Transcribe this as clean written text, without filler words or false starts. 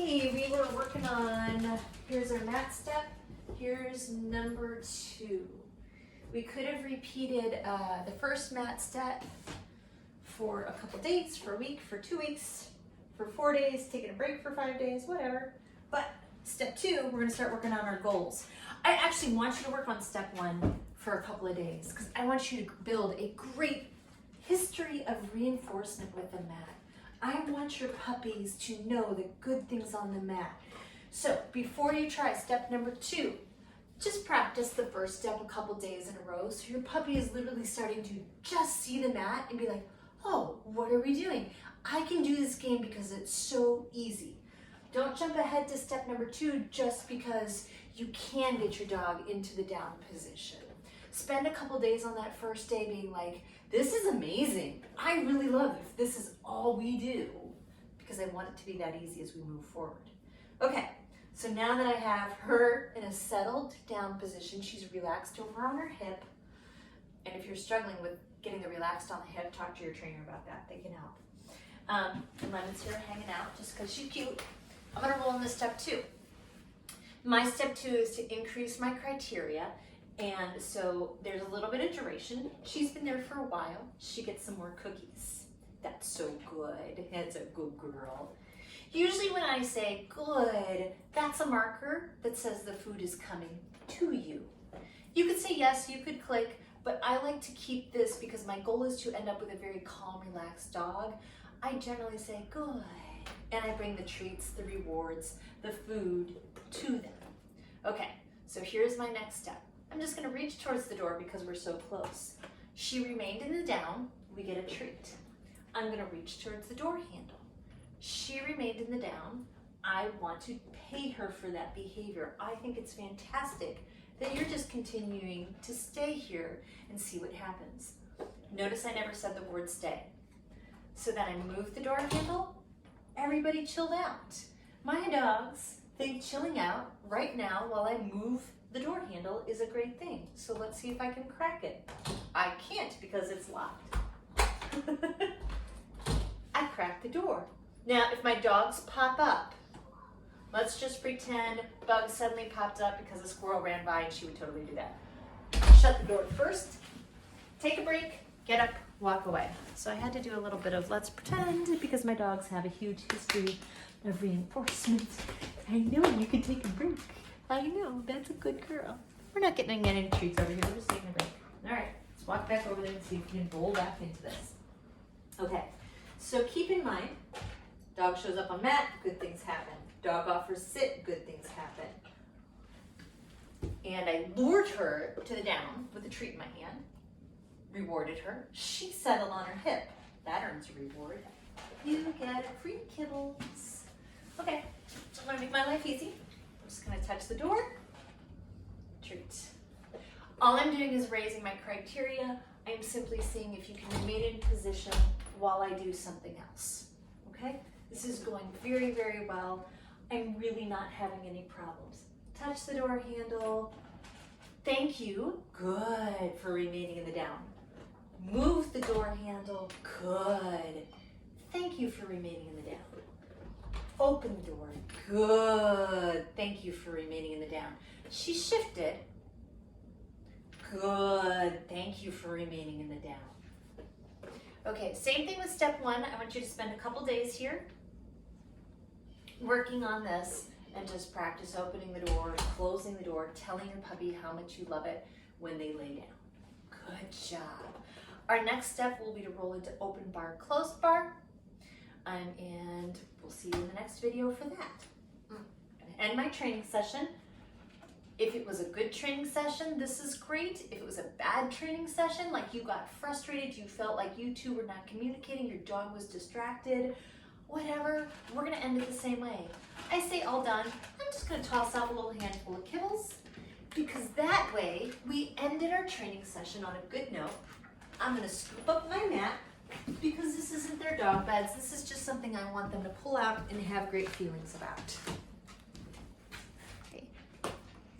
Okay, we were working on, here's our mat step, here's number 2. We could have repeated the first mat step for a couple days, for a week, for 2 weeks, for 4 days, taking a break for 5 days, whatever. But step 2, we're gonna start working on our goals. I actually want you to work on step 1 for a couple of days because I want you to build a great history of reinforcement with the mat. I want your puppies to know the good things on the mat. So before you try step number 2, just practice the first step a couple days in a row so your puppy is literally starting to just see the mat and be like, oh, what are we doing? I can do this game because it's so easy. Don't jump ahead to step number 2 just because you can get your dog into the down position. Spend a couple days on that first day being like, this is amazing. I really love it if this is all we do because I want it to be that easy as we move forward. Okay, so now that I have her in a settled down position, she's relaxed over on her hip. And if you're struggling with getting the relaxed on the hip, talk to your trainer about that. They can help. And Lemon's here hanging out just because she's cute. I'm gonna roll into step 2. My step 2 is to increase my criteria. And so there's a little bit of duration. She's been there for a while. She gets some more cookies. That's so good. It's a good girl. Usually when I say good, that's a marker that says the food is coming to you. You could say yes, you could click, but I like to keep this because my goal is to end up with a very calm, relaxed dog. I generally say good, and I bring the treats, the rewards, the food to them. Okay, so here's my next step. I'm just gonna reach towards the door because we're so close. She remained in the down, we get a treat. I'm gonna reach towards the door handle. She remained in the down. I want to pay her for that behavior. I think it's fantastic that you're just continuing to stay here and see what happens. Notice I never said the word stay. So then I moved the door handle, everybody chilled out. My dogs think chilling out right now while I move the door handle is a great thing. So let's see if I can crack it. I can't because it's locked. I cracked the door. Now, if my dogs pop up, let's just pretend Bug suddenly popped up because a squirrel ran by and she would totally do that. Shut the door first, take a break, get up, walk away. So I had to do a little bit of let's pretend because my dogs have a huge history of reinforcement. I know you can take a break. I know, that's a good girl. We're not getting any treats over here, we're just taking a break. All right, let's walk back over there and see if we can bowl back into this. Okay, so keep in mind, dog shows up on mat, good things happen. Dog offers sit, good things happen. And I lured her to the down with a treat in my hand, rewarded her. She settled on her hip. That earns a reward. You get a free kibbles. Okay, so I'm gonna make my life easy. I'm just gonna touch the door, treat. All I'm doing is raising my criteria. I'm simply seeing if you can remain in position while I do something else, okay? This is going very, very well. I'm really not having any problems. Touch the door handle. Thank you, good, for remaining in the down. Move the door handle, good. Thank you for remaining in the down. Open the door, good. Thank you for remaining in the down. She shifted, good. Thank you for remaining in the down. Okay, same thing with step 1. I want you to spend a couple days here working on this and just practice opening the door, closing the door, telling your puppy how much you love it when they lay down. Good job. Our next step will be to roll into open bar, closed bar. And we'll see you in the next video for that. I'm gonna end my training session. If it was a good training session, this is great. If it was a bad training session, like you got frustrated, you felt like you two were not communicating, your dog was distracted, whatever, we're gonna end it the same way. I say all done, I'm just gonna toss out a little handful of kibbles because that way we ended our training session on a good note. I'm gonna scoop up my mat because this isn't their dog beds. This is just something I want them to pull out and have great feelings about.